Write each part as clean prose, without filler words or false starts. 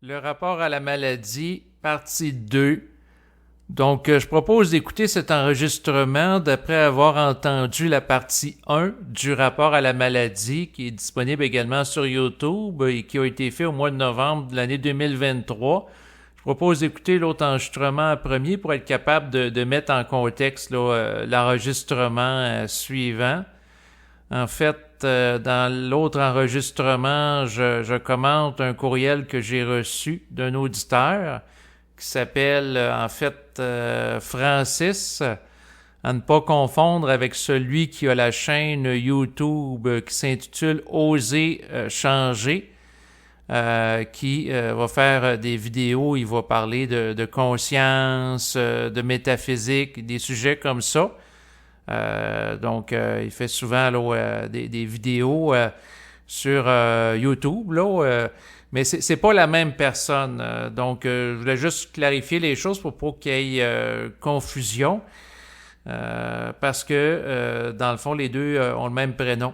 Le rapport à la maladie, partie 2. Donc, je propose d'écouter cet enregistrement d'après avoir entendu la partie 1 du rapport à la maladie qui est disponible également sur YouTube et qui a été fait au mois de novembre de l'année 2023. Je propose d'écouter l'autre enregistrement en premier pour être capable de mettre en contexte l'enregistrement suivant. En fait, dans l'autre enregistrement, je commente un courriel que j'ai reçu d'un auditeur qui s'appelle Francis, à ne pas confondre avec celui qui a la chaîne YouTube qui s'intitule Oser changer, qui va faire des vidéos, il va parler de conscience, de métaphysique, des sujets comme ça. Il fait souvent des vidéos sur YouTube, mais c'est pas la même personne. Je voulais juste clarifier les choses pour pas qu'il y ait confusion, parce que, dans le fond, les deux ont le même prénom.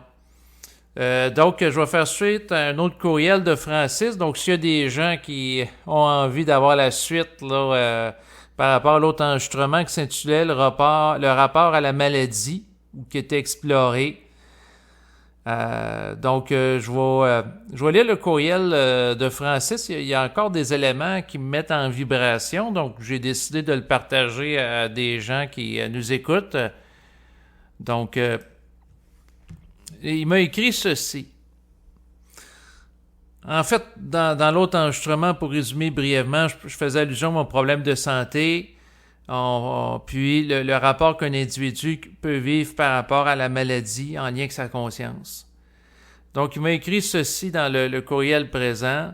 Je vais faire suite à un autre courriel de Francis. Donc, s'il y a des gens qui ont envie d'avoir la suite, par rapport à l'autre enregistrement qui s'intitulait le rapport à la maladie, ou qui était exploré. Je vais lire le courriel de Francis. Il y a encore des éléments qui me mettent en vibration, donc j'ai décidé de le partager à des gens qui nous écoutent. Il m'a écrit ceci. En fait, dans l'autre enregistrement, pour résumer brièvement, je faisais allusion à mon problème de santé, puis le rapport qu'un individu peut vivre par rapport à la maladie en lien avec sa conscience. Donc, il m'a écrit ceci dans le courriel présent.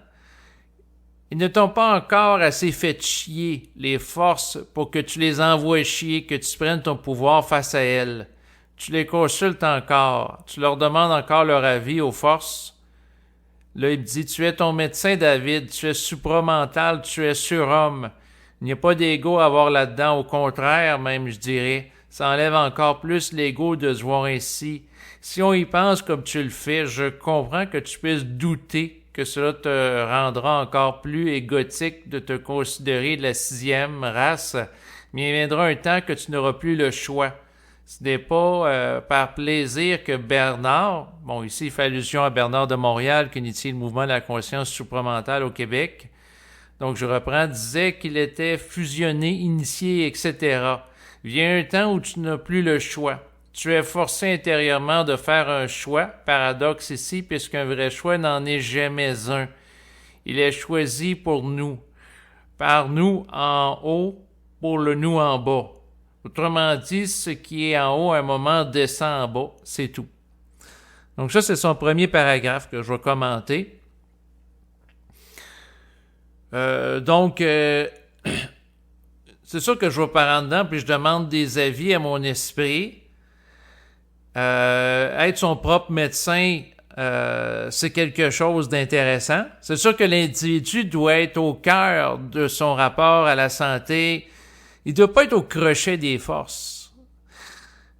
Ils ne t'ont pas encore assez fait chier les forces pour que tu les envoies chier, que tu prennes ton pouvoir face à elles. Tu les consultes encore, tu leur demandes encore leur avis aux forces. Là, il me dit, tu es ton médecin, David, tu es supramental, tu es surhomme. Il n'y a pas d'ego à avoir là-dedans, au contraire, même, je dirais. Ça enlève encore plus l'ego de se voir ainsi. Si on y pense comme tu le fais, je comprends que tu puisses douter que cela te rendra encore plus égotique de te considérer de la 6e race, mais il viendra un temps que tu n'auras plus le choix. Ce n'est pas par plaisir que Bernard, bon ici il fait allusion à Bernard de Montréal qui initie le mouvement de la conscience supramentale au Québec, donc je reprends, disait qu'il était fusionné, initié, etc. Vient un temps où tu n'as plus le choix. Tu es forcé intérieurement de faire un choix, paradoxe ici, puisqu'un vrai choix n'en est jamais un. Il est choisi pour nous, par nous en haut, pour le nous en bas. Autrement dit, ce qui est en haut, à un moment, descend en bas. C'est tout. Donc ça, c'est son premier paragraphe que je vais commenter. C'est sûr que je vais par en dedans, puis je demande des avis à mon esprit. Être son propre médecin, c'est quelque chose d'intéressant. C'est sûr que l'individu doit être au cœur de son rapport à la santé. Il ne doit pas être au crochet des forces.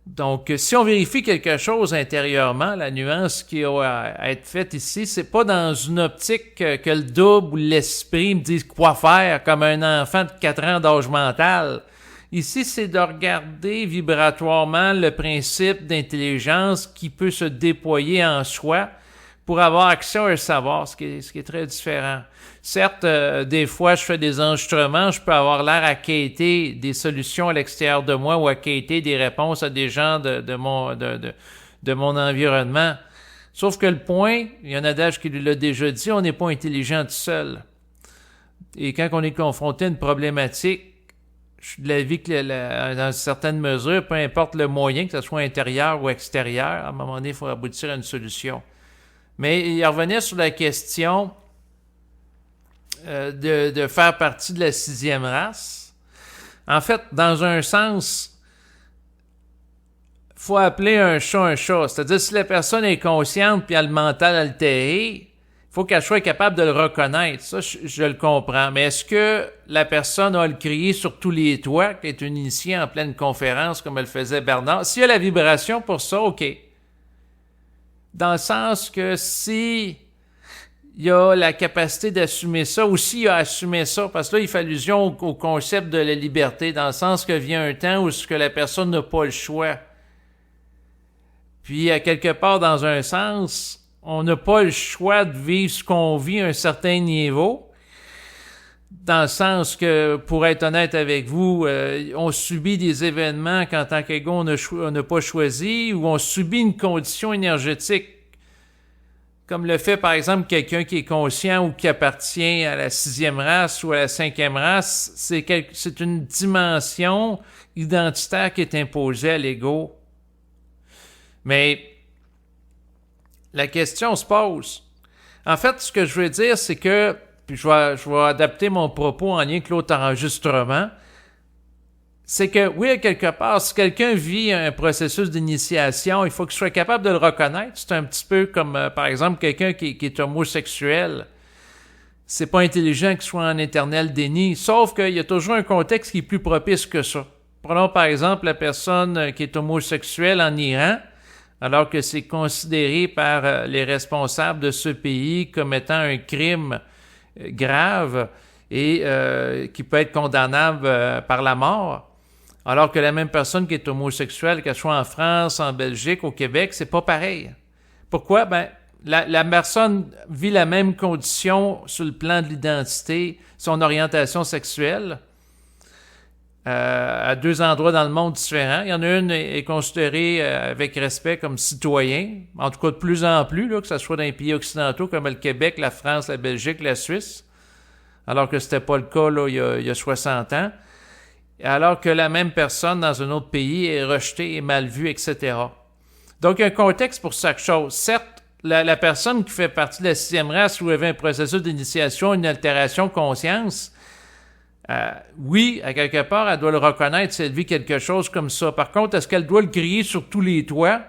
Donc, si on vérifie quelque chose intérieurement, la nuance qui a à être faite ici, c'est pas dans une optique que le double ou l'esprit me dise quoi faire comme un enfant de 4 ans d'âge mental. Ici, c'est de regarder vibratoirement le principe d'intelligence qui peut se déployer en soi pour avoir accès à un savoir, ce qui est très différent. Certes, des fois, je fais des enregistrements, je peux avoir l'air à quêter des solutions à l'extérieur de moi ou à quêter des réponses à des gens de mon environnement. Sauf que le point, il y a un adage qui l'a déjà dit, on n'est pas intelligent tout seul. Et quand on est confronté à une problématique, je suis de l'avis que dans certaines mesures, peu importe le moyen, que ce soit intérieur ou extérieur, à un moment donné, il faut aboutir à une solution. Mais il revenait sur la question de faire partie de la 6e race. En fait, dans un sens, il faut appeler un chat. C'est-à-dire, si la personne est consciente puis a le mental altéré, il faut qu'elle soit capable de le reconnaître. Ça, je le comprends. Mais est-ce que la personne a le crier sur tous les toits, qui est une initiée en pleine conférence, comme elle faisait Bernard? S'il y a la vibration pour ça, OK. Dans le sens que si il a la capacité d'assumer ça. Aussi, il a assumé ça, parce que là, il fait allusion au concept de la liberté, dans le sens que vient un temps où ce que la personne n'a pas le choix. Puis, à quelque part, dans un sens, on n'a pas le choix de vivre ce qu'on vit à un certain niveau, dans le sens que, pour être honnête avec vous, on subit des événements qu'en tant qu'ego, on n'a pas choisi, ou on subit une condition énergétique, comme le fait, par exemple, quelqu'un qui est conscient ou qui appartient à la 6e race ou à la 5e race, c'est une dimension identitaire qui est imposée à l'ego. Mais la question se pose. En fait, ce que je veux dire, c'est que, puis je vais adapter mon propos en lien avec l'autre enregistrement, c'est que, oui, à quelque part, si quelqu'un vit un processus d'initiation, il faut qu'il soit capable de le reconnaître. C'est un petit peu comme, par exemple, quelqu'un qui est homosexuel. C'est pas intelligent qu'il soit en éternel déni, sauf qu'il y a toujours un contexte qui est plus propice que ça. Prenons, par exemple, la personne qui est homosexuelle en Iran, alors que c'est considéré par les responsables de ce pays comme étant un crime grave et qui peut être condamnable par la mort. Alors que la même personne qui est homosexuelle, qu'elle soit en France, en Belgique, au Québec, c'est pas pareil. Pourquoi? Ben, la personne vit la même condition sur le plan de l'identité, son orientation sexuelle, à 2 endroits dans le monde différents. Il y en a une est considérée avec respect comme citoyen, en tout cas de plus en plus, là, que ce soit dans les pays occidentaux comme le Québec, la France, la Belgique, la Suisse, alors que c'était pas le cas là, il y a 60 ans. Alors que la même personne dans un autre pays est rejetée et mal vue, etc. Donc, il y a un contexte pour chaque chose. Certes, la personne qui fait partie de la 6e race où il y avait un processus d'initiation, une altération de conscience, oui, à quelque part, elle doit le reconnaître si elle vit quelque chose comme ça. Par contre, est-ce qu'elle doit le crier sur tous les toits?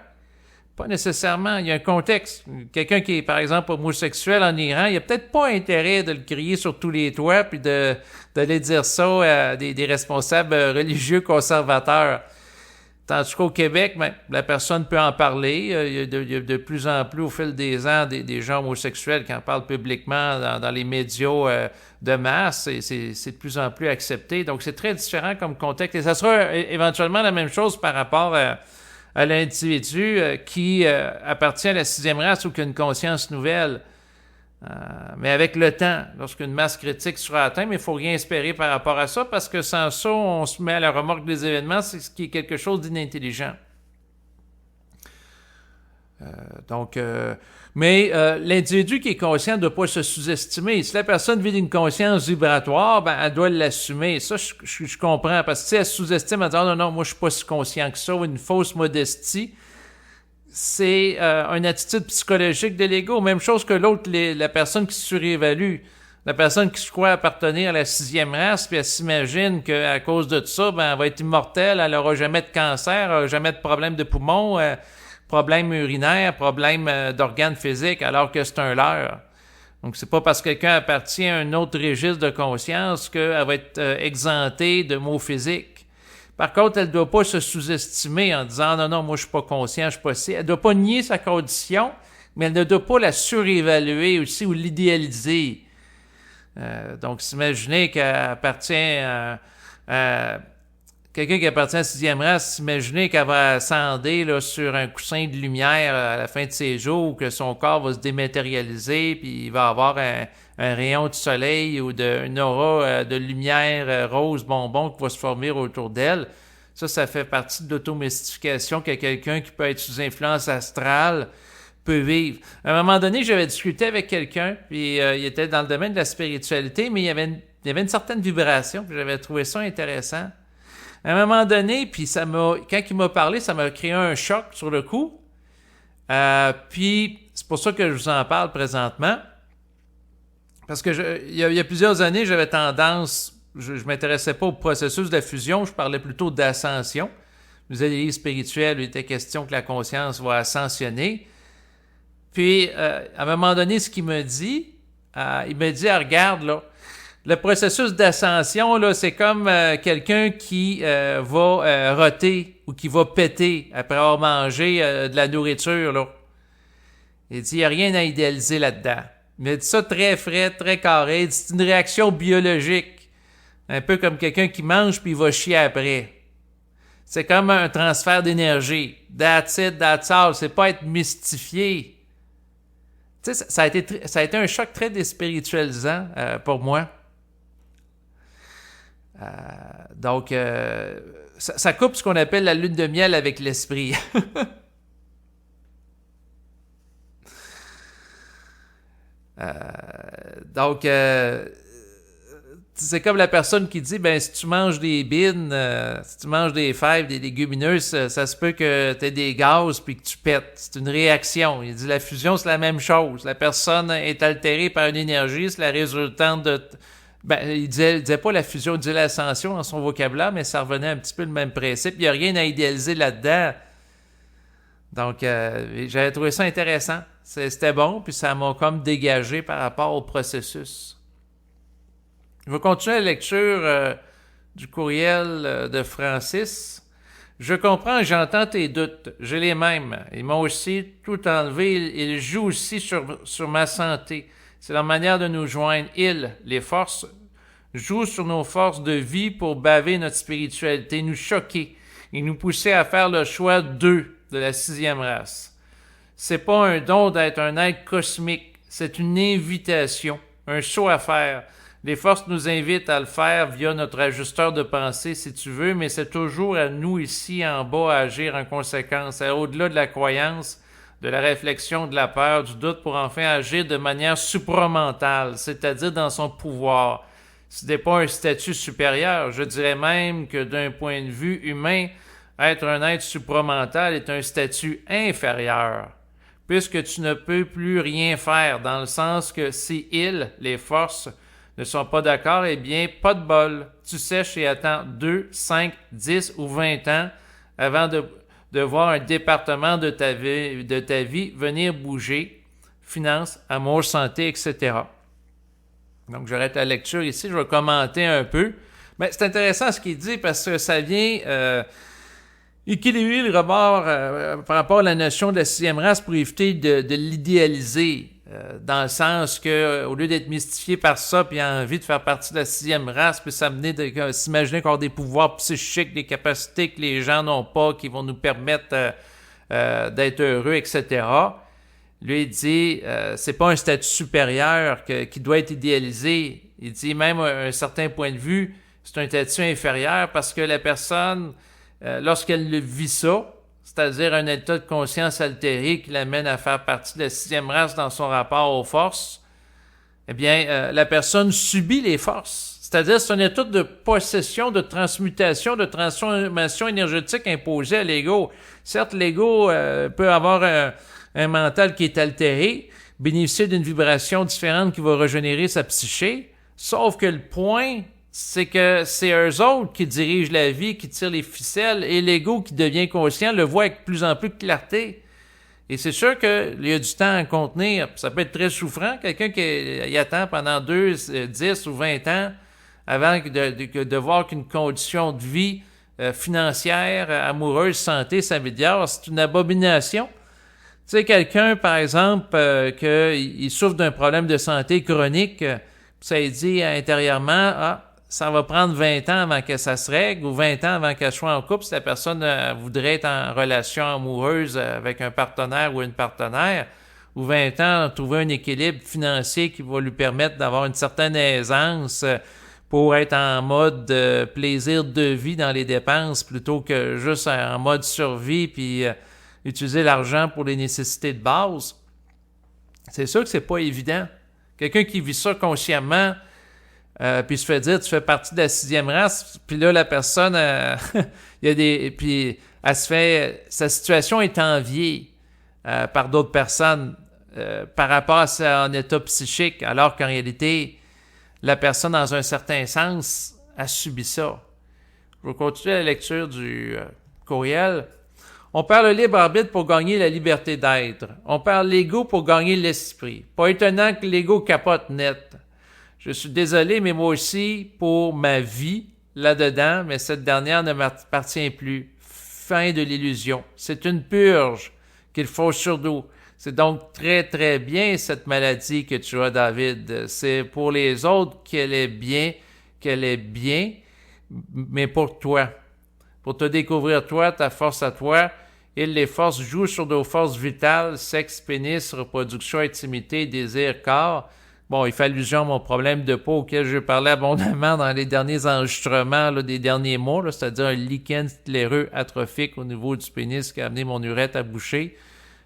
Pas nécessairement. Il y a un contexte. Quelqu'un qui est, par exemple, homosexuel en Iran, il n'y a peut-être pas intérêt de le crier sur tous les toits puis d'aller dire ça à des responsables religieux conservateurs. Tandis qu'au Québec, ben, la personne peut en parler. Il y a de plus en plus, au fil des ans, des gens homosexuels qui en parlent publiquement dans les médias de masse. Et c'est de plus en plus accepté. Donc, c'est très différent comme contexte. Et ça sera éventuellement la même chose par rapport à l'individu qui appartient à la 6e race ou qui a une conscience nouvelle. Mais avec le temps, lorsqu'une masse critique sera atteinte, il ne faut rien espérer par rapport à ça, parce que sans ça, on se met à la remorque des événements, c'est ce qui est quelque chose d'inintelligent. Mais l'individu qui est conscient ne doit pas se sous-estimer. Si la personne vit d'une conscience vibratoire, ben, elle doit l'assumer. Ça, je comprends. Parce que si elle se sous-estime, elle dit « Oh non, moi, je suis pas si conscient que ça », ou une fausse modestie, c'est une attitude psychologique de l'ego. Même chose que l'autre, la personne qui se surévalue. La personne qui se croit appartenir à la 6e race, puis elle s'imagine qu'à cause de ça, ben, elle va être immortelle, elle n'aura jamais de cancer, elle n'aura jamais de problème de poumon, problème urinaire, problème d'organes physiques, alors que c'est un leurre. Donc, c'est pas parce que quelqu'un appartient à un autre registre de conscience qu'elle va être exemptée de maux physiques. Par contre, elle ne doit pas se sous-estimer en disant « Non, moi, je suis pas conscient, je suis pas si. » Elle ne doit pas nier sa condition, mais elle ne doit pas la surévaluer aussi ou l'idéaliser. Donc, s'imaginer qu'elle appartient à quelqu'un qui appartient à la 6e race, s'imaginer qu'elle va ascender là, sur un coussin de lumière à la fin de ses jours, que son corps va se dématérialiser, puis il va avoir un rayon de soleil ou une aura de lumière rose bonbon qui va se former autour d'elle. Ça fait partie de l'automystification que quelqu'un qui peut être sous influence astrale peut vivre. À un moment donné, j'avais discuté avec quelqu'un, puis il était dans le domaine de la spiritualité, mais il y avait une certaine vibration, puis j'avais trouvé ça intéressant. À un moment donné, puis quand il m'a parlé, ça m'a créé un choc sur le coup. Puis c'est pour ça que je vous en parle présentement. Parce que il y a plusieurs années, j'avais tendance, je m'intéressais pas au processus de la fusion, je parlais plutôt d'ascension. Je disais, les livres spirituels, il était question que la conscience va ascensionner. Puis, à un moment donné, ce qu'il me dit, il me dit, regarde, là, le processus d'ascension, là, c'est comme quelqu'un qui va roter ou qui va péter après avoir mangé de la nourriture, là. Il dit, il n'y a rien à idéaliser là-dedans. Mais dit ça très frais, très carré. C'est une réaction biologique. Un peu comme quelqu'un qui mange puis il va chier après. C'est comme un transfert d'énergie. That's it, that's all. C'est pas être mystifié. Tu sais, ça a été un choc très déspiritualisant pour moi. Donc, ça coupe ce qu'on appelle la lune de miel avec l'esprit. Donc, c'est comme la personne qui dit, ben si tu manges des bines, si tu manges des fèves, des légumineuses, ça se peut que tu aies des gaz puis que tu pètes. C'est une réaction. Il dit la fusion, c'est la même chose. La personne est altérée par une énergie, c'est la résultante de... Ben, il disait pas la fusion, il disait l'ascension dans son vocabulaire, mais ça revenait un petit peu le même principe. Il n'y a rien à idéaliser là-dedans. Donc, j'avais trouvé ça intéressant. C'était bon, puis ça m'a comme dégagé par rapport au processus. Je vais continuer la lecture du courriel de Francis. Je comprends et j'entends tes doutes. J'ai les mêmes. Ils m'ont aussi tout enlevé. Ils jouent aussi sur ma santé. C'est leur manière de nous joindre. Ils, les forces, jouent sur nos forces de vie pour baver notre spiritualité, nous choquer et nous pousser à faire le choix d'eux, de la sixième race. C'est pas un don d'être un être cosmique. C'est une invitation, un saut à faire. Les forces nous invitent à le faire via notre ajusteur de pensée, si tu veux, mais c'est toujours à nous ici en bas à agir en conséquence, au-delà de la croyance, de la réflexion, de la peur, du doute, pour enfin agir de manière supramentale, c'est-à-dire dans son pouvoir. Ce n'est pas un statut supérieur, je dirais même que d'un point de vue humain, être un être supramental est un statut inférieur, puisque tu ne peux plus rien faire, dans le sens que si ils, les forces, ne sont pas d'accord, eh bien, pas de bol. Tu sèches et attends 2, 5, 10 ou 20 ans avant de voir un département de ta vie venir bouger. Finances, amour, santé, etc. Donc, j'arrête la lecture ici. Je vais commenter un peu. Mais c'est intéressant ce qu'il dit parce que ça vient équilibrer le rebord par rapport à la notion de la sixième race pour éviter de l'idéaliser. Dans le sens que, au lieu d'être mystifié par ça, puis envie de faire partie de la sixième race, puis s'amener de s'imaginer qu'on a des pouvoirs psychiques, des capacités que les gens n'ont pas, qui vont nous permettre d'être heureux, etc. Lui, il dit, c'est pas un statut supérieur qui doit être idéalisé. Il dit, même à un certain point de vue, c'est un statut inférieur parce que la personne, lorsqu'elle le vit ça, c'est-à-dire un état de conscience altéré qui l'amène à faire partie de la sixième race dans son rapport aux forces, eh bien, la personne subit les forces. C'est-à-dire, c'est un état de possession, de transmutation, de transformation énergétique imposée à l'ego. Certes, l'ego peut avoir un mental qui est altéré, bénéficier d'une vibration différente qui va régénérer sa psyché, sauf que le point, c'est que c'est eux autres qui dirigent la vie, qui tirent les ficelles, et l'ego qui devient conscient le voit avec plus en plus de clarté. Et c'est sûr qu'il y a du temps à contenir. Ça peut être très souffrant. Quelqu'un qui y attend pendant 2, 10 ou 20 ans avant de voir qu'une condition de vie financière, amoureuse, santé s'améliore, c'est une abomination. Tu sais, quelqu'un, par exemple, qu'il souffre d'un problème de santé chronique, ça dit intérieurement, ça va prendre 20 ans avant que ça se règle ou 20 ans avant qu'elle soit en couple si la personne voudrait être en relation amoureuse avec un partenaire ou une partenaire, ou 20 ans trouver un équilibre financier qui va lui permettre d'avoir une certaine aisance pour être en mode plaisir de vie dans les dépenses plutôt que juste en mode survie puis utiliser l'argent pour les nécessités de base. C'est sûr que c'est pas évident. Quelqu'un qui vit ça consciemment puis se fait dire tu fais partie de la sixième race, puis là la personne il y a des puis elle se fait sa situation est enviée par d'autres personnes par rapport à son état psychique, alors qu'en réalité la personne dans un certain sens a subi ça. Je vais continuer la lecture du courriel. On perd le libre arbitre pour gagner la liberté d'être. On perd l'ego pour gagner l'esprit. Pas étonnant que l'ego capote net. Je suis désolé, mais moi aussi, pour ma vie, là-dedans, mais cette dernière ne m'appartient plus. Fin de l'illusion. C'est une purge qu'il faut surtout. C'est donc très, très bien cette maladie que tu as, David. C'est pour les autres qu'elle est bien, mais pour toi. Pour te découvrir toi, ta force à toi. Et les forces jouent sur nos forces vitales, sexe, pénis, reproduction, intimité, désir, corps. Bon, il fait allusion à mon problème de peau auquel je parlais abondamment dans les derniers enregistrements là, des derniers mois, là, c'est-à-dire un lichen scléreux atrophique au niveau du pénis qui a amené mon urètre à boucher.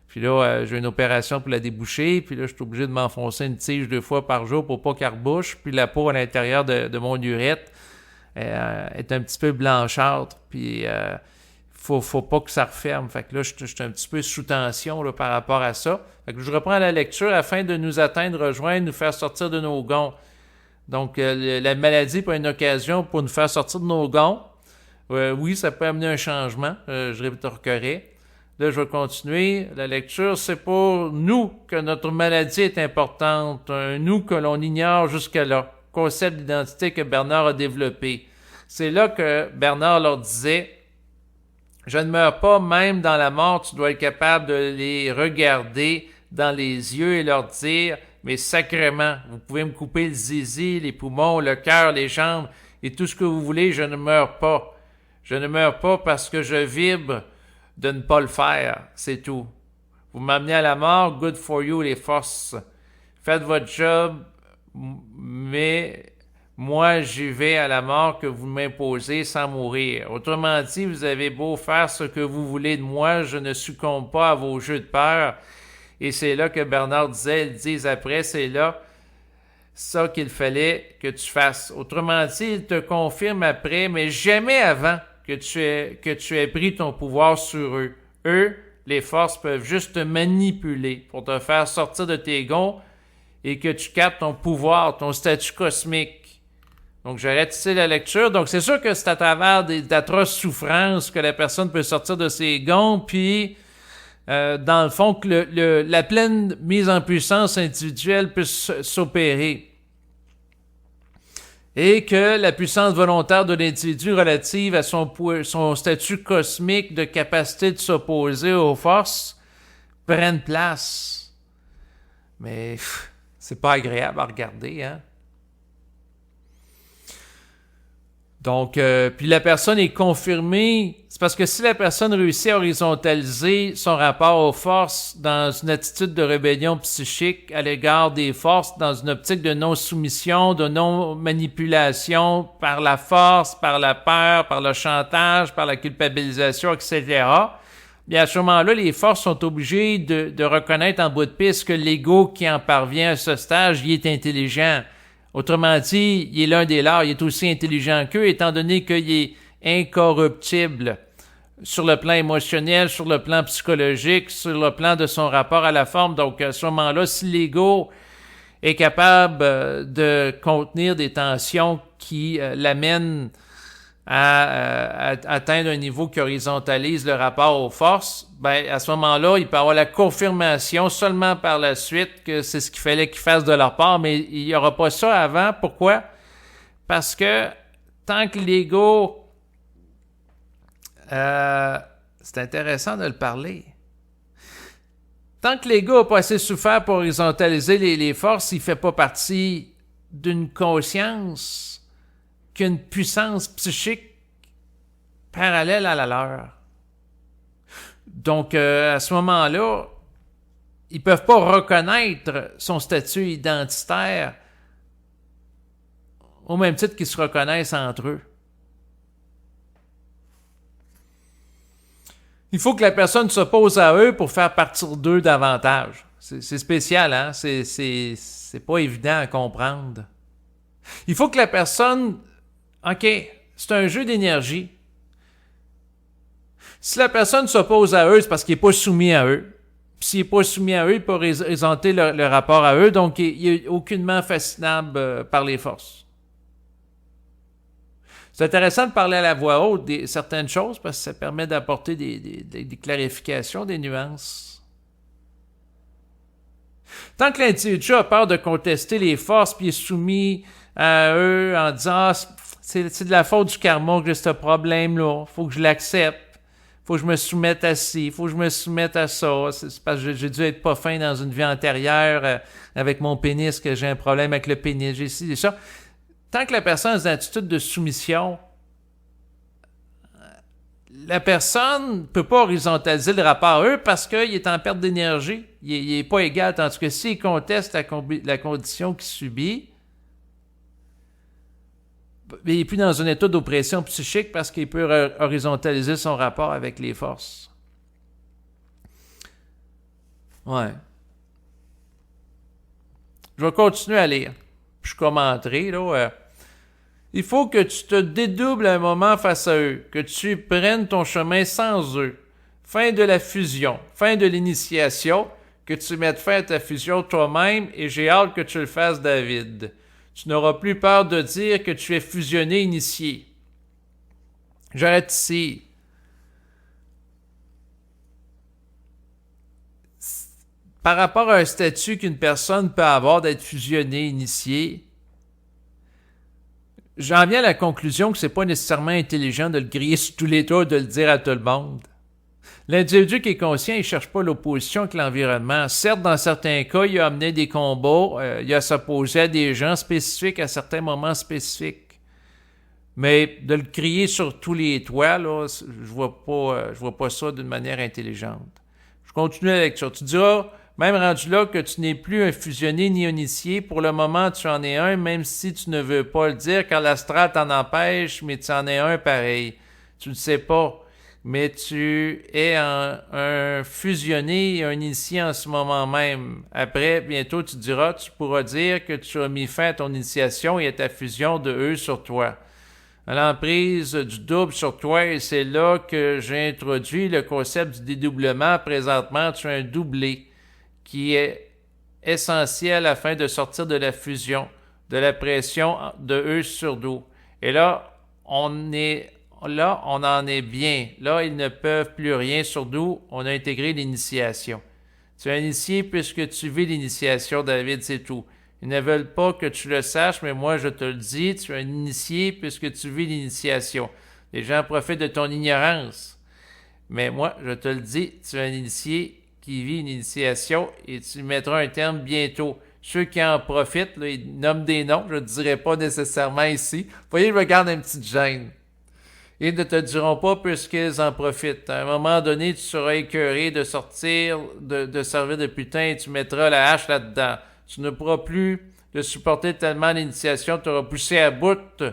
Puis là, j'ai une opération pour la déboucher, puis là, je suis obligé de m'enfoncer une tige 2 fois par jour pour pas qu'elle rebouche. Puis la peau à l'intérieur de mon urètre est un petit peu blanchâtre, puis faut pas que ça referme. Fait que là, je suis un petit peu sous tension là, par rapport à ça. Fait que je reprends la lecture afin de nous atteindre, rejoindre, nous faire sortir de nos gonds. Donc, la maladie peut être une occasion pour nous faire sortir de nos gonds. Oui, ça peut amener un changement, je rétorquerai. Là, je vais continuer. La lecture, c'est pour nous que notre maladie est importante, un nous que l'on ignore jusque-là. Concept d'identité que Bernard a développé. C'est là que Bernard leur disait: je ne meurs pas, même dans la mort, tu dois être capable de les regarder dans les yeux et leur dire: mais sacrément, vous pouvez me couper le zizi, les poumons, le cœur, les jambes et tout ce que vous voulez, je ne meurs pas. Je ne meurs pas parce que je vibre de ne pas le faire, c'est tout. Vous m'amenez à la mort, good for you les forces. Faites votre job, mais moi j'y vais à la mort que vous m'imposez sans mourir. Autrement dit, vous avez beau faire ce que vous voulez de moi, je ne succombe pas à vos jeux de peur. Et c'est là que Bernard disait, ils disent après, c'est là ça qu'il fallait que tu fasses. Autrement dit, il te confirme après, mais jamais avant que tu aies pris ton pouvoir sur eux. Eux, les forces peuvent juste te manipuler pour te faire sortir de tes gonds et que tu captes ton pouvoir, ton statut cosmique. Donc, j'arrête ici la lecture. Donc, c'est sûr que c'est à travers d'atroces souffrances que la personne peut sortir de ses gonds, puis, dans le fond, que la pleine mise en puissance individuelle puisse s'opérer. Et que la puissance volontaire de l'individu relative à son statut cosmique de capacité de s'opposer aux forces prenne place. Mais c'est pas agréable à regarder, hein? Donc, puis la personne est confirmée. C'est parce que si la personne réussit à horizontaliser son rapport aux forces dans une attitude de rébellion psychique à l'égard des forces, dans une optique de non-soumission, de non-manipulation par la force, par la peur, par le chantage, par la culpabilisation, etc., bien à ce moment-là, les forces sont obligées de reconnaître en bout de piste que l'ego qui en parvient à ce stage, il est intelligent. Autrement dit, il est l'un des leurs, il est aussi intelligent qu'eux, étant donné qu'il est incorruptible sur le plan émotionnel, sur le plan psychologique, sur le plan de son rapport à la forme. Donc, à ce moment-là, si l'ego est capable de contenir des tensions qui l'amènent à atteindre un niveau qui horizontalise le rapport aux forces, ben à ce moment-là, il peut avoir la confirmation seulement par la suite que c'est ce qu'il fallait qu'ils fassent de leur part, mais il n'y aura pas ça avant. Pourquoi? Parce que tant que l'ego... c'est intéressant de le parler. Tant que l'ego n'a pas assez souffert pour horizontaliser les forces, il ne fait pas partie d'une conscience qu'une puissance psychique parallèle à la leur. Donc, à ce moment-là, ils ne peuvent pas reconnaître son statut identitaire au même titre qu'ils se reconnaissent entre eux. Il faut que la personne s'oppose à eux pour faire partir d'eux davantage. C'est spécial, hein? C'est pas évident à comprendre. Il faut que la personne... OK, c'est un jeu d'énergie. Si la personne s'oppose à eux, c'est parce qu'il n'est pas soumis à eux. Puis s'il n'est pas soumis à eux, il peut présenter le rapport à eux, donc il n'est aucunement fascinable par les forces. C'est intéressant de parler à la voix haute de certaines choses parce que ça permet d'apporter des clarifications, des nuances. Tant que l'individu a peur de contester les forces puis est soumis à eux en disant « Ah, c'est de la faute du karma que j'ai ce problème-là, faut que je l'accepte. faut que je me soumette à ci, faut que je me soumette à ça. C'est parce que j'ai dû être pas fin dans une vie antérieure avec mon pénis, que j'ai un problème avec le pénis, j'ai ci, j'ai ça. Tant que la personne a une attitude de soumission, la personne ne peut pas horizontaliser le rapport à eux parce qu'il est en perte d'énergie. Il n'est pas égal. Tandis que s'il conteste la condition qu'il subit, il n'est plus dans un état d'oppression psychique parce qu'il peut horizontaliser son rapport avec les forces. Ouais. Je vais continuer à lire. Je commenterai, là. Il faut que tu te dédoubles un moment face à eux, que tu prennes ton chemin sans eux. Fin de la fusion, fin de l'initiation, que tu mettes fin à ta fusion toi-même, et j'ai hâte que tu le fasses, David. Tu n'auras plus peur de dire que tu es fusionné, initié. J'arrête ici. Par rapport à un statut qu'une personne peut avoir d'être fusionnée, initiée, j'en viens à la conclusion que c'est pas nécessairement intelligent de le griller sur tous les toits et de le dire à tout le monde. L'individu qui est conscient, il cherche pas l'opposition avec l'environnement. Certes, dans certains cas, il a amené des combats, il a s'opposé à des gens spécifiques à certains moments spécifiques. Mais de le crier sur tous les toits, là, je vois pas ça d'une manière intelligente. Je continue la lecture. Tu diras, même rendu là, que tu n'es plus un fusionné ni un initié. Pour le moment, tu en es un, même si tu ne veux pas le dire, car l'astral t'en empêche, mais tu en es un pareil. Tu ne le sais pas. Mais tu es un fusionné et un initié en ce moment même. Après, bientôt, tu pourras dire que tu as mis fin à ton initiation et à ta fusion de eux sur toi. À l'emprise du double sur toi, et c'est là que j'ai introduit le concept du dédoublement. Présentement, tu as un doublé qui est essentiel afin de sortir de la fusion, de la pression de eux sur nous. Et là, on en est bien. Là, ils ne peuvent plus rien sur nous. On a intégré l'initiation. Tu es initié puisque tu vis l'initiation, David, c'est tout. Ils ne veulent pas que tu le saches, mais moi, je te le dis, tu es un initié puisque tu vis l'initiation. Les gens profitent de ton ignorance. Mais moi, je te le dis, tu es un initié qui vit une initiation et tu mettras un terme bientôt. Ceux qui en profitent, là, ils nomment des noms, je ne dirai pas nécessairement ici. Vous voyez, je me garde une petite gêne. Ils ne te diront pas puisqu'ils en profitent. À un moment donné, tu seras écœuré de sortir, de servir de putain et tu mettras la hache là-dedans. Tu ne pourras plus le supporter tellement l'initiation t'aura poussé à bout.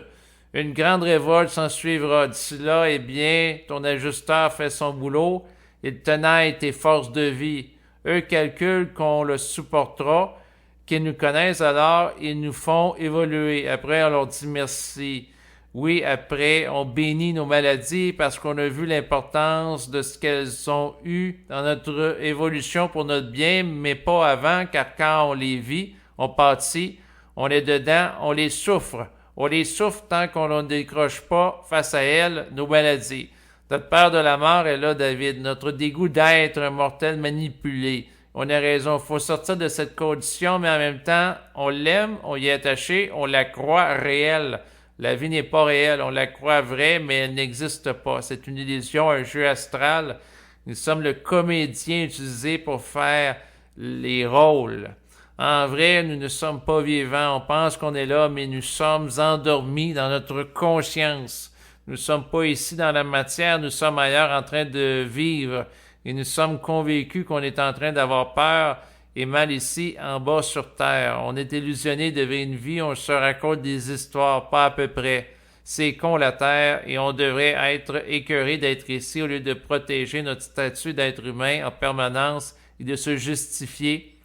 Une grande révolte s'en suivra. D'ici là, eh bien, ton ajusteur fait son boulot. Il tenaille tes forces de vie. Eux calculent qu'on le supportera, qu'ils nous connaissent alors, ils nous font évoluer. Après, on leur dit merci. Oui, après, on bénit nos maladies parce qu'on a vu l'importance de ce qu'elles ont eu dans notre évolution pour notre bien, mais pas avant, car quand on les vit, on pâtit, on est dedans, on les souffre. On les souffre tant qu'on ne décroche pas face à elles nos maladies. Notre peur de la mort est là, David. Notre dégoût d'être un mortel manipulé. On a raison. Il faut sortir de cette condition, mais en même temps, on l'aime, on y est attaché, on la croit réelle. La vie n'est pas réelle. On la croit vraie, mais elle n'existe pas. C'est une illusion, un jeu astral. Nous sommes le comédien utilisé pour faire les rôles. En vrai, nous ne sommes pas vivants. On pense qu'on est là, mais nous sommes endormis dans notre conscience. Nous ne sommes pas ici dans la matière, nous sommes ailleurs en train de vivre et nous sommes convaincus qu'on est en train d'avoir peur et mal ici en bas sur terre. On est illusionné de vivre une vie, on se raconte des histoires, pas à peu près. C'est con la terre et on devrait être écœuré d'être ici au lieu de protéger notre statut d'être humain en permanence et de se justifier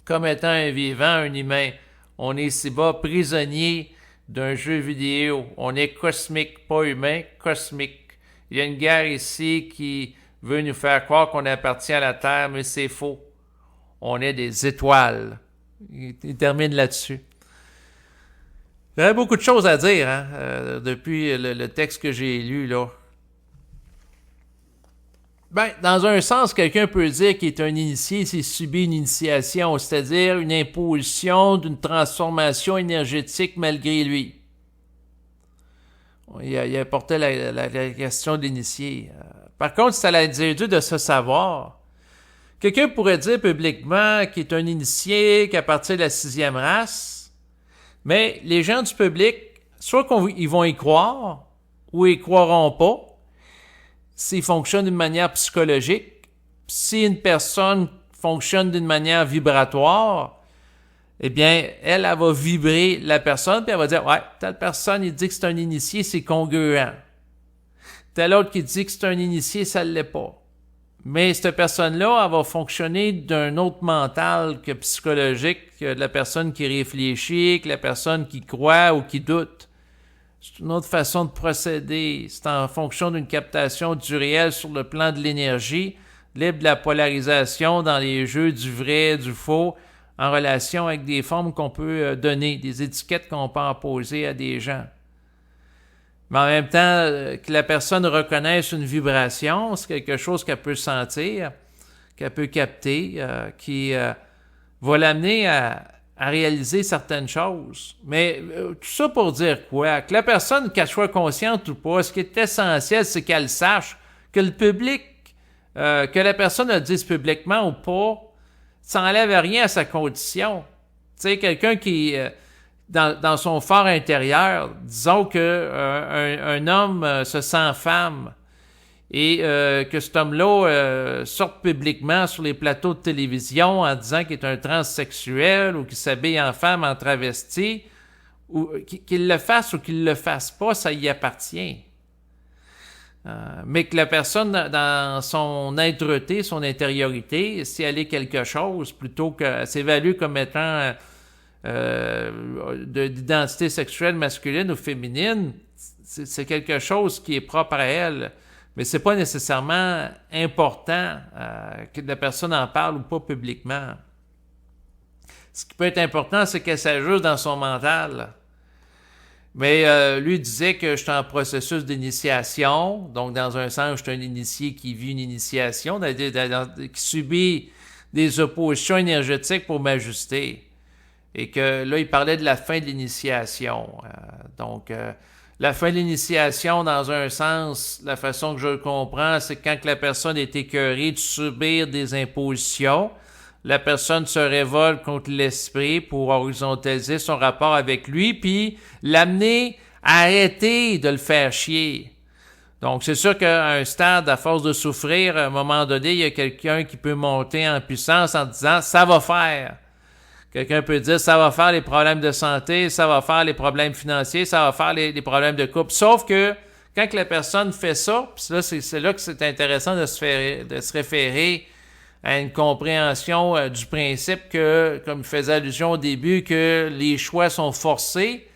comme étant un vivant, un humain. On est ici-bas prisonnier d'un jeu vidéo. On est cosmique, pas humain, cosmique. Il y a une guerre ici qui veut nous faire croire qu'on appartient à la Terre, mais c'est faux. On est des étoiles. Il termine là-dessus. Il y avait beaucoup de choses à dire depuis le texte que j'ai lu, là. Ben, dans un sens, quelqu'un peut dire qu'il est un initié s'il subit une initiation, c'est-à-dire une imposition d'une transformation énergétique malgré lui. Il apportait la question de l'initié. Par contre, c'est à l'individu de se savoir. Quelqu'un pourrait dire publiquement qu'il est un initié, qu'à partir de la 6e race, mais les gens du public, soit ils vont y croire, ou ils croiront pas, s'ils fonctionnent d'une manière psychologique. Si une personne fonctionne d'une manière vibratoire, eh bien, elle va vibrer la personne, puis elle va dire, ouais, telle personne, il dit que c'est un initié, c'est congruent. Tel autre qui dit que c'est un initié, ça ne l'est pas. Mais cette personne-là, elle va fonctionner d'un autre mental que psychologique, que la personne qui réfléchit, que la personne qui croit ou qui doute. C'est une autre façon de procéder. C'est en fonction d'une captation du réel sur le plan de l'énergie, libre de la polarisation dans les jeux du vrai, du faux, en relation avec des formes qu'on peut donner, des étiquettes qu'on peut imposer à des gens. Mais en même temps, que la personne reconnaisse une vibration, c'est quelque chose qu'elle peut sentir, qu'elle peut capter, qui va l'amener à réaliser certaines choses. Mais tout ça pour dire quoi? Que la personne, qu'elle soit consciente ou pas, ce qui est essentiel, c'est qu'elle sache que le public, que la personne le dise publiquement ou pas, ça n'enlève rien à sa condition. Tu sais, quelqu'un qui... Dans son fort intérieur, disons que un homme se sent femme et que cet homme-là sorte publiquement sur les plateaux de télévision en disant qu'il est un transsexuel ou qu'il s'habille en femme, en travesti, ou qu'il le fasse ou qu'il le fasse pas, ça y appartient. Mais que la personne, dans son êtreté, son intériorité, si elle est quelque chose, plutôt que s'évalue comme étant... d'identité sexuelle masculine ou féminine, c'est quelque chose qui est propre à elle. Mais c'est pas nécessairement important que la personne en parle ou pas publiquement. Ce qui peut être important, c'est qu'elle s'ajuste dans son mental. Mais lui disait que je suis en processus d'initiation, donc dans un sens, je suis un initié qui vit une initiation, qui subit des oppositions énergétiques pour m'ajuster. Et que là, il parlait de la fin de l'initiation. La fin de l'initiation, dans un sens, la façon que je le comprends, c'est quand que la personne est écœurée de subir des impositions, la personne se révolte contre l'esprit pour horizontaliser son rapport avec lui, puis l'amener à arrêter de le faire chier. Donc, c'est sûr qu'à un stade, à force de souffrir, à un moment donné, il y a quelqu'un qui peut monter en puissance en disant « ça va faire ». Quelqu'un peut dire, ça va faire les problèmes de santé, ça va faire les problèmes financiers, ça va faire les problèmes de couple. Sauf que quand que la personne fait ça, puis là, c'est là que c'est intéressant de se référer à une compréhension du principe que, comme il faisait allusion au début, que les choix sont forcés,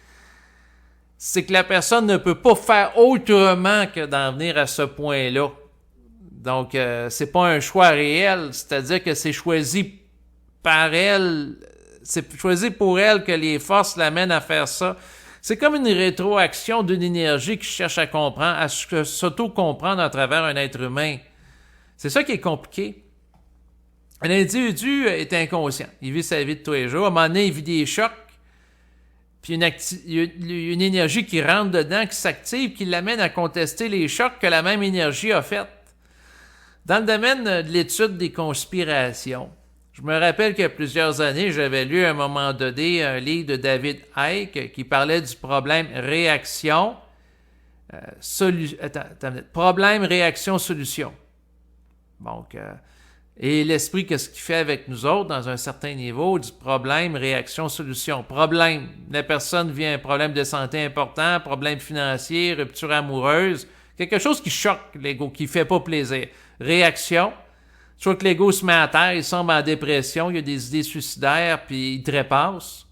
c'est que la personne ne peut pas faire autrement que d'en venir à ce point-là. Donc, c'est pas un choix réel, c'est-à-dire que c'est choisi par elle. C'est choisi pour elle que les forces l'amènent à faire ça. C'est comme une rétroaction d'une énergie qui cherche à comprendre, à s'auto-comprendre à travers un être humain. C'est ça qui est compliqué. Un individu est inconscient. Il vit sa vie de tous les jours. À un moment donné, il vit des chocs. Puis il y a une énergie qui rentre dedans, qui s'active, qui l'amène à contester les chocs que la même énergie a fait. Dans le domaine de l'étude des conspirations, je me rappelle qu'il y a plusieurs années, j'avais lu à un moment donné un livre de David Icke qui parlait du problème réaction, problème, réaction, solution. Donc, et l'esprit, qu'est-ce qu'il fait avec nous autres dans un certain niveau du problème, réaction, solution. Problème, la personne vit un problème de santé important, problème financier, rupture amoureuse, quelque chose qui choque l'ego, qui fait pas plaisir. Réaction, soit que l'ego se met à terre, il semble en dépression, il y a des idées suicidaires, puis il trépasse.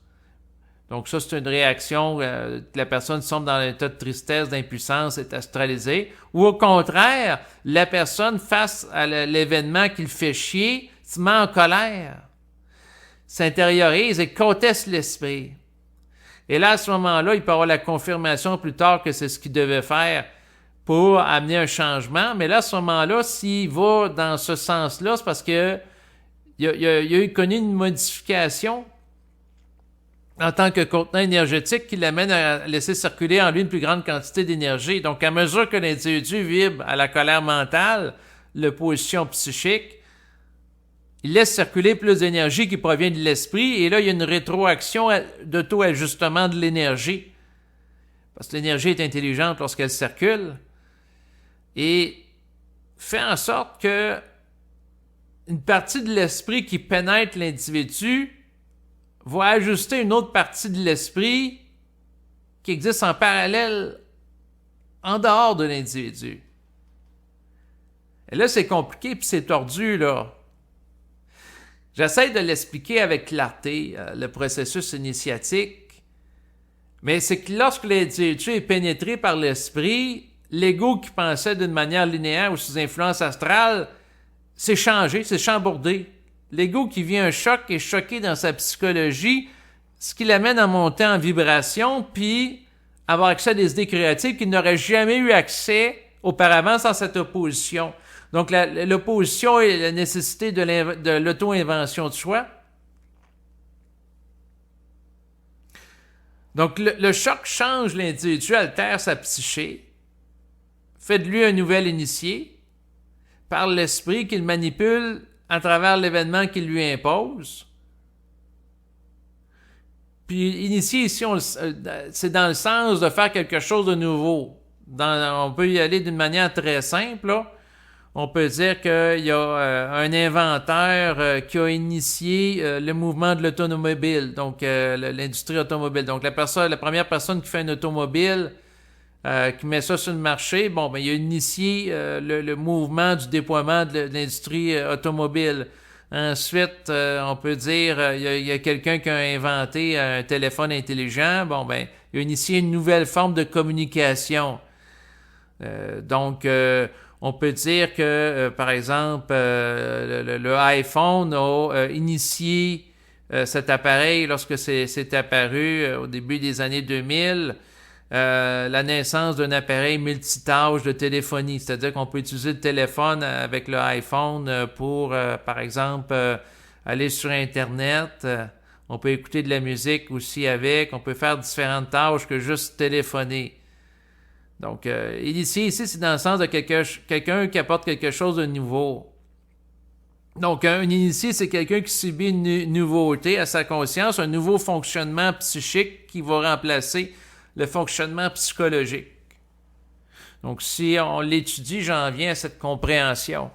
Donc ça, c'est une réaction que la personne semble dans un état de tristesse, d'impuissance, est astralisée. Ou au contraire, la personne, face à l'événement qui le fait chier, se met en colère, s'intériorise et conteste l'esprit. Et là, à ce moment-là, il peut avoir la confirmation plus tard que c'est ce qu'il devait faire pour amener un changement. Mais là, à ce moment-là, s'il va dans ce sens-là, c'est parce que il a connu une modification en tant que contenant énergétique qui l'amène à laisser circuler en lui une plus grande quantité d'énergie. Donc, à mesure que l'individu vibre à la colère mentale, l'opposition psychique, il laisse circuler plus d'énergie qui provient de l'esprit, et là, il y a une rétroaction d'auto-ajustement de l'énergie. Parce que l'énergie est intelligente lorsqu'elle circule, et fait en sorte que une partie de l'esprit qui pénètre l'individu va ajuster une autre partie de l'esprit qui existe en parallèle en dehors de l'individu. Et là, c'est compliqué puis c'est tordu, là. J'essaie de l'expliquer avec clarté, le processus initiatique, mais c'est que lorsque l'individu est pénétré par l'esprit, l'ego qui pensait d'une manière linéaire ou sous influence astrale, c'est changé, c'est chambourdé. L'ego qui vit un choc est choqué dans sa psychologie, ce qui l'amène à monter en vibration, puis avoir accès à des idées créatives qu'il n'aurait jamais eu accès auparavant sans cette opposition. Donc l'opposition et la nécessité de l'auto-invention de soi. Donc le choc change l'individu, altère sa psyché, fait de lui un nouvel initié, par l'esprit qu'il manipule à travers l'événement qu'il lui impose. Puis initier ici, c'est dans le sens de faire quelque chose de nouveau. On peut y aller d'une manière très simple, là. On peut dire qu'il y a un inventeur qui a initié le mouvement de l'automobile, donc l'industrie automobile. Donc la première personne qui fait une automobile, qui met ça sur le marché, bon, ben il a initié le mouvement du déploiement de l'industrie automobile. Ensuite, on peut dire il y a quelqu'un qui a inventé un téléphone intelligent, bon, ben il a initié une nouvelle forme de communication. Donc, on peut dire que, par exemple, le iPhone a initié cet appareil lorsque c'est apparu au début des années 2000, la naissance d'un appareil multitâche de téléphonie, c'est-à-dire qu'on peut utiliser le téléphone avec le iPhone pour, par exemple, aller sur Internet, on peut écouter de la musique aussi avec, on peut faire différentes tâches que juste téléphoner. Donc, initié ici, c'est dans le sens de quelqu'un qui apporte quelque chose de nouveau. Donc, un initié, c'est quelqu'un qui subit une nouveauté à sa conscience, un nouveau fonctionnement psychique qui va remplacer le fonctionnement psychologique. Donc, si on l'étudie, j'en viens à cette compréhension.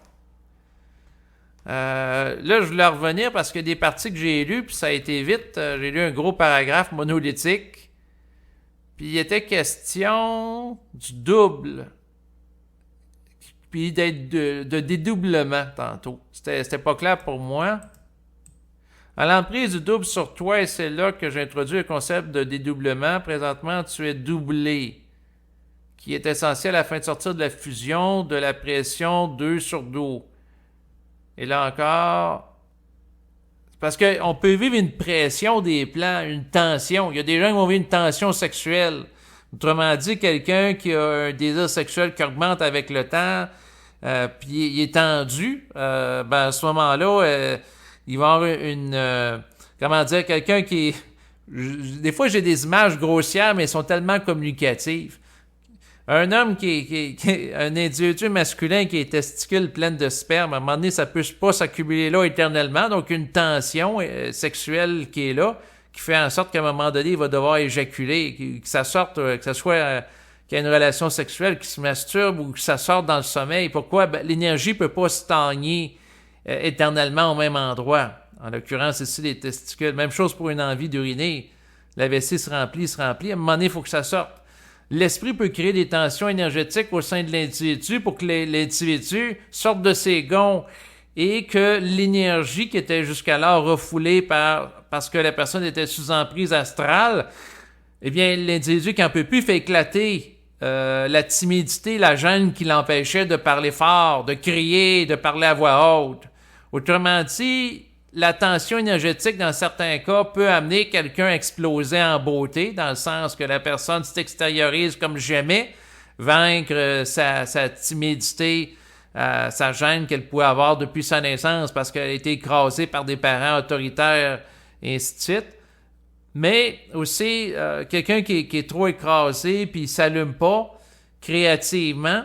Là, je voulais revenir parce qu'il y a des parties que j'ai lues, puis ça a été vite. J'ai lu un gros paragraphe monolithique. Puis il était question du double, puis de dédoublement tantôt. C'était pas clair pour moi. À l'emprise du double sur toi, et c'est là que j'introduis le concept de dédoublement. Présentement, tu es doublé, qui est essentiel afin de sortir de la fusion de la pression 2 sur 2. Et là encore, parce qu'on peut vivre une pression des plans, une tension. Il y a des gens qui vont vivre une tension sexuelle. Autrement dit, quelqu'un qui a un désir sexuel qui augmente avec le temps, puis il est tendu, à ce moment-là, il va y avoir quelqu'un qui... Des fois, j'ai des images grossières, mais elles sont tellement communicatives. Un homme un individu masculin qui est testicule pleine de sperme, à un moment donné, ça peut pas s'accumuler là éternellement, donc une tension sexuelle qui est là, qui fait en sorte qu'à un moment donné, il va devoir éjaculer, que ça sorte, que ce soit qu'il y ait une relation sexuelle, qu'il se masturbe ou que ça sorte dans le sommeil. Pourquoi? L'énergie peut pas stagner éternellement au même endroit. En l'occurrence, ici, les testicules. Même chose pour une envie d'uriner. La vessie se remplit. À un moment donné, il faut que ça sorte. L'esprit peut créer des tensions énergétiques au sein de l'individu pour que l'individu sorte de ses gonds et que l'énergie qui était jusqu'alors refoulée parce que la personne était sous emprise astrale, eh bien, l'individu qui en peut plus fait éclater la timidité, la gêne qui l'empêchait de parler fort, de crier, de parler à voix haute. Autrement dit, la tension énergétique, dans certains cas, peut amener quelqu'un à exploser en beauté, dans le sens que la personne s'extériorise comme jamais, vaincre sa timidité, sa gêne qu'elle pouvait avoir depuis sa naissance parce qu'elle a été écrasée par des parents autoritaires, et ainsi de suite. Mais aussi, quelqu'un qui est trop écrasé puis il ne s'allume pas créativement,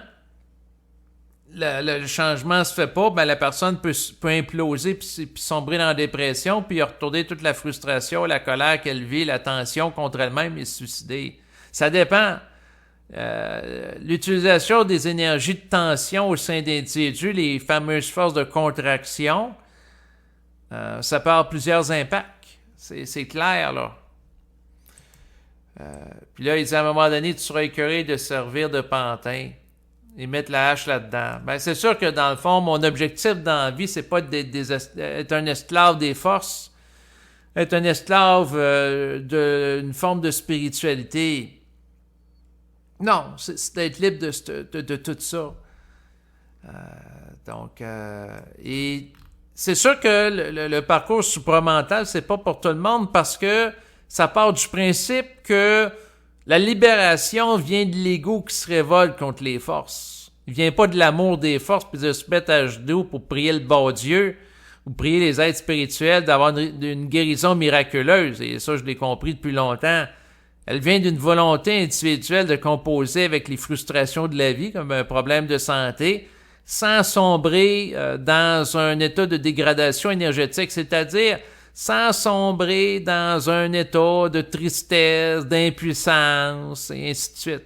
le changement ne se fait pas, ben la personne peut imploser puis sombrer dans la dépression puis retourner toute la frustration, la colère qu'elle vit, la tension contre elle-même et se suicider. Ça dépend. L'utilisation des énergies de tension au sein d'individus, les fameuses forces de contraction, ça peut avoir plusieurs impacts. C'est clair, là. Puis là, il dit à un moment donné, tu seras écœuré de servir de pantin et mettre la hache là-dedans. Ben, c'est sûr que dans le fond, mon objectif dans la vie, c'est pas d'être un esclave des forces, être un esclave d'une forme de spiritualité. Non, c'est d'être libre de tout ça. Et c'est sûr que le parcours supramental, c'est pas pour tout le monde parce que ça part du principe que la libération vient de l'ego qui se révolte contre les forces. Il vient pas de l'amour des forces puis de se mettre à genoux pour prier le bon Dieu ou prier les êtres spirituels d'avoir une guérison miraculeuse. Et ça, je l'ai compris depuis longtemps. Elle vient d'une volonté individuelle de composer avec les frustrations de la vie, comme un problème de santé, sans sombrer dans un état de dégradation énergétique, c'est-à-dire sans sombrer dans un état de tristesse, d'impuissance, et ainsi de suite.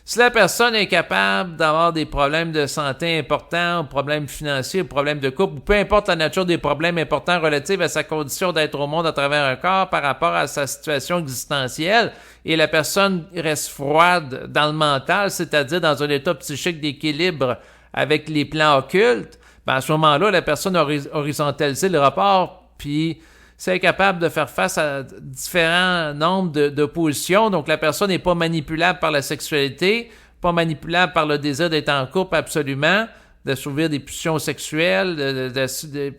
Si la personne est capable d'avoir des problèmes de santé importants, problèmes financiers, problèmes de couple, ou peu importe la nature des problèmes importants relatifs à sa condition d'être au monde à travers un corps par rapport à sa situation existentielle, et la personne reste froide dans le mental, c'est-à-dire dans un état psychique d'équilibre avec les plans occultes, ben à ce moment-là, la personne a horizontalisé le rapport, puis c'est capable de faire face à différents nombres de positions. Donc, la personne n'est pas manipulable par la sexualité, pas manipulable par le désir d'être en couple absolument, d'assouvir des pulsions sexuelles,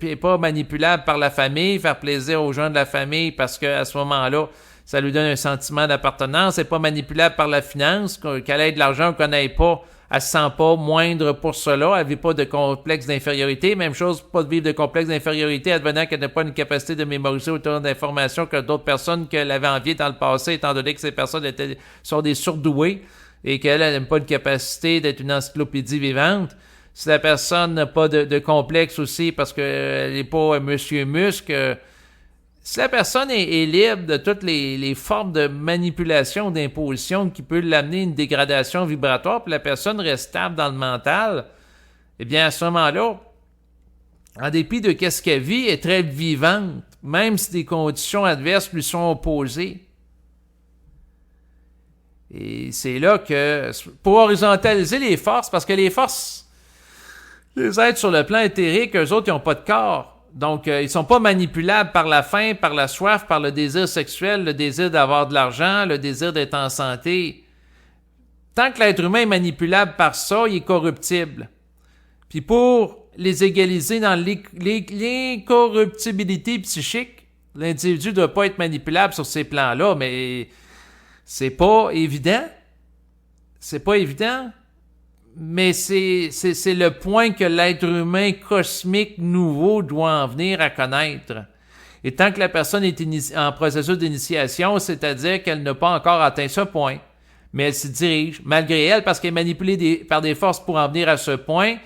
puis pas manipulable par la famille, faire plaisir aux gens de la famille parce qu'à ce moment-là, ça lui donne un sentiment d'appartenance. Elle n'est pas manipulable par la finance, qu'elle ait de l'argent ou qu'elle n'ait pas. Elle se sent pas moindre pour cela, elle ne vit pas de complexe d'infériorité. Même chose, pas de vivre de complexe d'infériorité, advenant qu'elle n'a pas une capacité de mémoriser autant d'informations que d'autres personnes qu'elle avait envié dans le passé, étant donné que ces personnes sont des surdouées et qu'elle n'a pas une capacité d'être une encyclopédie vivante. Si la personne n'a pas de complexe aussi parce qu'elle n'est pas Monsieur Musc, si la personne est libre de toutes les formes de manipulation, d'imposition qui peut l'amener à une dégradation vibratoire, puis la personne reste stable dans le mental, eh bien, à ce moment-là, en dépit de qu'est-ce qu'elle vit, elle est très vivante, même si des conditions adverses lui sont opposées. Et c'est là que, pour horizontaliser les forces, parce que les forces, les êtres sur le plan éthérique, eux autres, ils n'ont pas de corps. Donc, ils sont pas manipulables par la faim, par la soif, par le désir sexuel, le désir d'avoir de l'argent, le désir d'être en santé. Tant que l'être humain est manipulable par ça, il est corruptible. Puis pour les égaliser dans l'incorruptibilité psychique, l'individu ne doit pas être manipulable sur ces plans-là, mais c'est pas évident. C'est pas évident. Mais c'est le point que l'être humain cosmique nouveau doit en venir à connaître. Et tant que la personne est en processus d'initiation, c'est-à-dire qu'elle n'a pas encore atteint ce point, mais elle s'y dirige, malgré elle, parce qu'elle est manipulée par des forces pour en venir à ce point,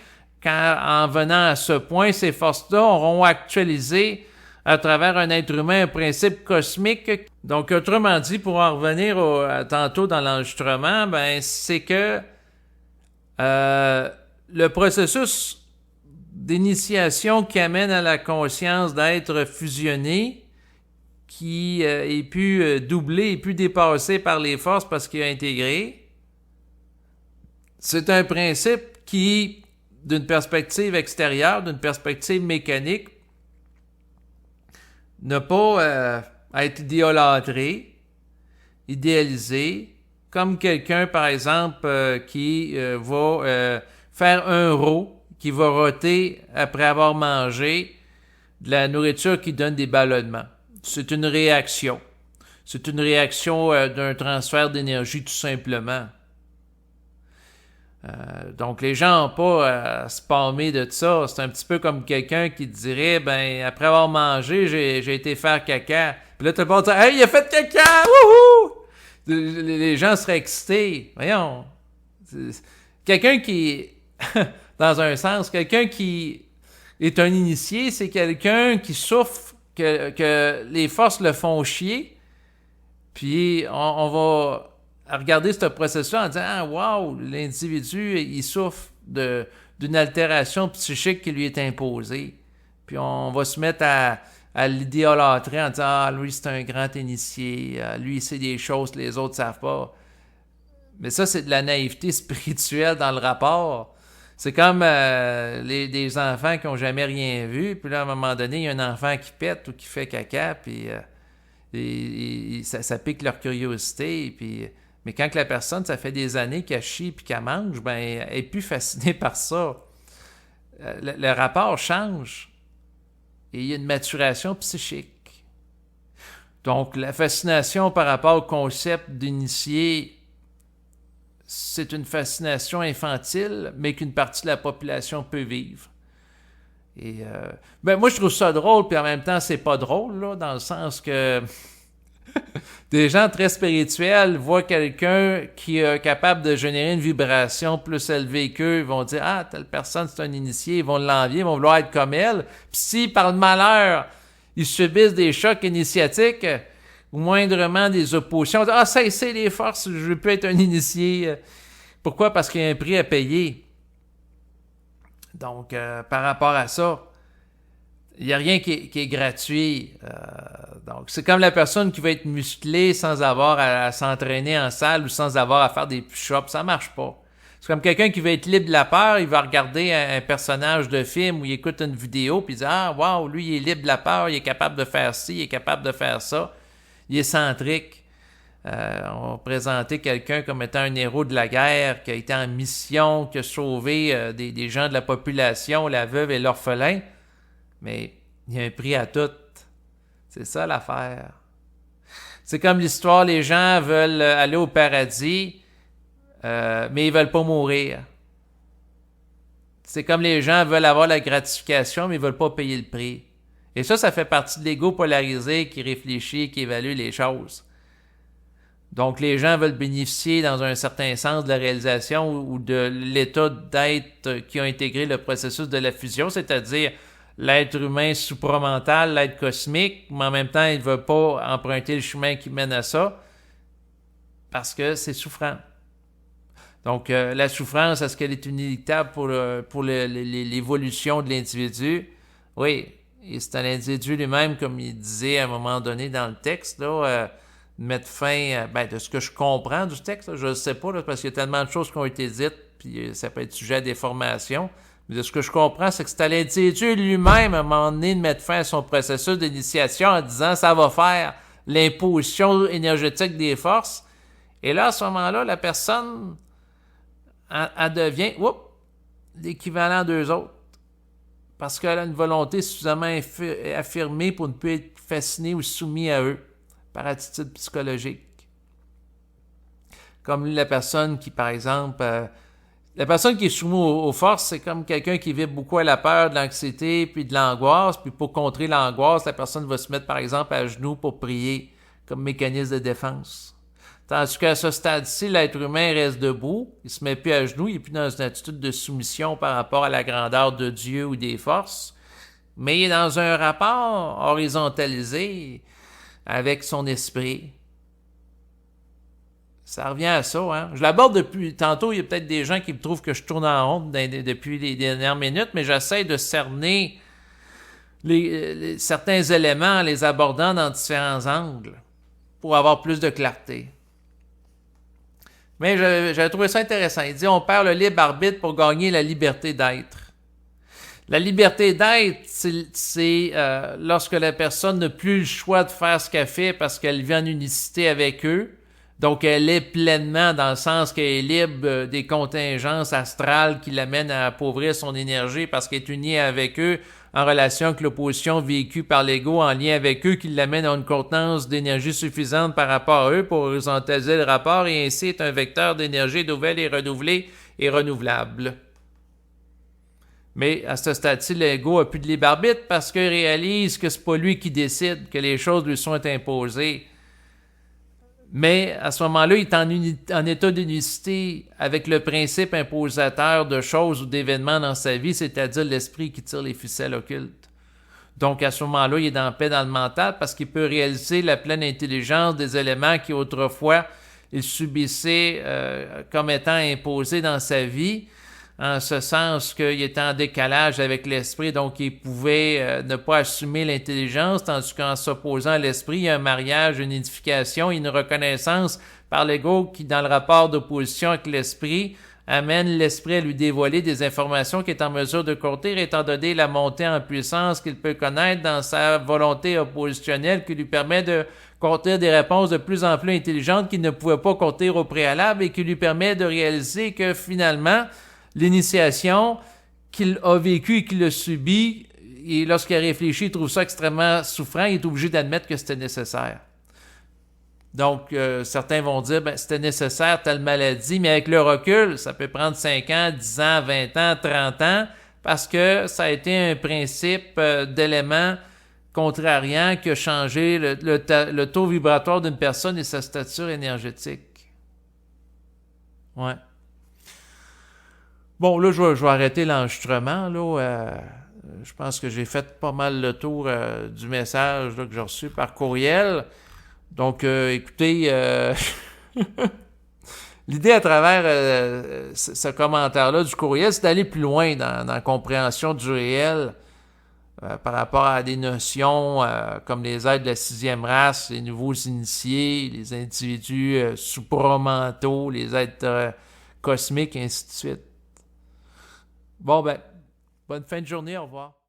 en venant à ce point, ces forces-là auront actualisé à travers un être humain un principe cosmique. Donc, autrement dit, pour en revenir tantôt dans l'enregistrement, ben c'est que le processus d'initiation qui amène à la conscience d'être fusionné, qui est pu doubler, est pu dépasser par les forces parce qu'il a intégré, c'est un principe qui, d'une perspective extérieure, d'une perspective mécanique, n'a pas à être idolâtré, idéalisé, comme quelqu'un, par exemple, qui va faire un rot, qui va roter après avoir mangé de la nourriture qui donne des ballonnements. C'est une réaction. C'est une réaction d'un transfert d'énergie tout simplement. Donc les gens n'ont pas à se palmer de ça. C'est un petit peu comme quelqu'un qui dirait, ben après avoir mangé, j'ai été faire caca. Puis là, tout le monde dit « Hey, il a fait caca! Wouhou! » Les gens seraient excités. Voyons. Quelqu'un qui, dans un sens, quelqu'un qui est un initié, c'est quelqu'un qui souffre, que les forces le font chier. Puis on va regarder ce processus en disant « Ah, wow, l'individu, il souffre d'une altération psychique qui lui est imposée. » Puis on va se mettre à l'idolâtrer en disant « Ah, lui, c'est un grand initié. Lui, il sait des choses que les autres ne savent pas. » Mais ça, c'est de la naïveté spirituelle dans le rapport. C'est comme des enfants qui n'ont jamais rien vu. Puis là, à un moment donné, il y a un enfant qui pète ou qui fait caca. Puis ça pique leur curiosité. Puis, mais quand que la personne, ça fait des années qu'elle chie puis qu'elle mange, ben, elle n'est plus fascinée par ça. Le rapport change. Et il y a une maturation psychique. Donc, la fascination par rapport au concept d'initié, c'est une fascination infantile, mais qu'une partie de la population peut vivre. Et moi, je trouve ça drôle, puis en même temps, c'est pas drôle, là, dans le sens que des gens très spirituels voient quelqu'un qui est capable de générer une vibration plus élevée qu'eux, ils vont dire « Ah, telle personne, c'est un initié », ils vont l'envier, ils vont vouloir être comme elle. Puis si, par le malheur, ils subissent des chocs initiatiques, ou moindrement des oppositions, on dit « Ah, ça, c'est les forces, je veux plus être un initié. » Pourquoi? Parce qu'il y a un prix à payer. Donc, par rapport à ça, il n'y a rien qui est gratuit. Donc, c'est comme la personne qui va être musclée sans avoir à s'entraîner en salle ou sans avoir à faire des push-ups. Ça ne marche pas. C'est comme quelqu'un qui va être libre de la peur, il va regarder un personnage de film ou il écoute une vidéo puis il dit « Ah, wow, lui, il est libre de la peur, il est capable de faire ci, il est capable de faire ça. » Il est centrique. On va présenter quelqu'un comme étant un héros de la guerre, qui a été en mission, qui a sauvé des gens de la population, la veuve et l'orphelin. Mais il y a un prix à tout. C'est ça l'affaire. C'est comme l'histoire, les gens veulent aller au paradis, mais ils veulent pas mourir. C'est comme les gens veulent avoir la gratification, mais ils veulent pas payer le prix. Et ça fait partie de l'ego polarisé qui réfléchit, qui évalue les choses. Donc, les gens veulent bénéficier dans un certain sens de la réalisation ou de l'état d'être qui a intégré le processus de la fusion, c'est-à-dire l'être humain supramental, l'être cosmique, mais en même temps, il ne veut pas emprunter le chemin qui mène à ça parce que c'est souffrant. Donc, la souffrance, est-ce qu'elle est inéluctable pour l'évolution de l'individu? Oui, et c'est à l'individu lui-même, comme il disait à un moment donné dans le texte, là, mettre fin, de ce que je comprends du texte, là, je ne sais pas, là, parce qu'il y a tellement de choses qui ont été dites, puis ça peut être sujet à déformation. Mais de ce que je comprends, c'est que c'est à l'individu lui-même, à un moment donné, de mettre fin à son processus d'initiation en disant ça va faire l'imposition énergétique des forces. Et là, à ce moment-là, la personne, elle devient l'équivalent d'eux autres. Parce qu'elle a une volonté suffisamment affirmée pour ne plus être fascinée ou soumise à eux par attitude psychologique. Comme la personne qui, par exemple, la personne qui est soumise aux forces, c'est comme quelqu'un qui vibre beaucoup à la peur, de l'anxiété, puis de l'angoisse. Puis pour contrer l'angoisse, la personne va se mettre, par exemple, à genoux pour prier, comme mécanisme de défense. Tandis qu'à ce stade-ci, l'être humain reste debout, il se met plus à genoux, il n'est plus dans une attitude de soumission par rapport à la grandeur de Dieu ou des forces, mais il est dans un rapport horizontalisé avec son esprit. Ça revient à ça, hein. Je l'aborde depuis tantôt, il y a peut-être des gens qui me trouvent que je tourne en rond depuis les dernières minutes, mais j'essaie de cerner certains éléments en les abordant dans différents angles pour avoir plus de clarté. Mais j'avais trouvé ça intéressant. Il dit on perd le libre arbitre pour gagner la liberté d'être. La liberté d'être, c'est lorsque la personne n'a plus le choix de faire ce qu'elle fait parce qu'elle vit en unicité avec eux. Donc, elle est pleinement dans le sens qu'elle est libre des contingences astrales qui l'amènent à appauvrir son énergie parce qu'elle est unie avec eux en relation avec l'opposition vécue par l'ego en lien avec eux qui l'amène à une contenance d'énergie suffisante par rapport à eux pour horizontaliser le rapport et ainsi est un vecteur d'énergie nouvelle et renouvelée et renouvelable. Mais à ce stade-ci, l'ego a plus de libre arbitre parce qu'il réalise que c'est pas lui qui décide, que les choses lui sont imposées. Mais à ce moment-là, il est en état d'unicité avec le principe imposateur de choses ou d'événements dans sa vie, c'est-à-dire l'esprit qui tire les ficelles occultes. Donc à ce moment-là, il est en paix dans le mental parce qu'il peut réaliser la pleine intelligence des éléments qui autrefois il subissait comme étant imposés dans sa vie, en ce sens qu'il était en décalage avec l'esprit, donc il pouvait ne pas assumer l'intelligence, tandis qu'en s'opposant à l'esprit, il y a un mariage, une édification, une reconnaissance par l'ego qui, dans le rapport d'opposition avec l'esprit, amène l'esprit à lui dévoiler des informations qu'il est en mesure de contenir, étant donné la montée en puissance qu'il peut connaître dans sa volonté oppositionnelle qui lui permet de contenir des réponses de plus en plus intelligentes qu'il ne pouvait pas contenir au préalable et qui lui permet de réaliser que finalement, l'initiation qu'il a vécue et qu'il a subie, et lorsqu'il a réfléchi, il trouve ça extrêmement souffrant, il est obligé d'admettre que c'était nécessaire. Donc, certains vont dire, c'était nécessaire, telle maladie, mais avec le recul, ça peut prendre 5 ans, 10 ans, 20 ans, 30 ans, parce que ça a été un principe d'élément contrariant qui a changé le taux vibratoire d'une personne et sa stature énergétique. Ouais. Bon, là, je vais arrêter l'enregistrement. Je pense que j'ai fait pas mal le tour du message là, que j'ai reçu par courriel. Donc, écoutez, l'idée à travers ce commentaire-là du courriel, c'est d'aller plus loin dans la compréhension du réel par rapport à des notions comme les êtres de la 6e race, les nouveaux initiés, les individus supramentaux, les êtres cosmiques, et ainsi de suite. Bon, bonne fin de journée, au revoir.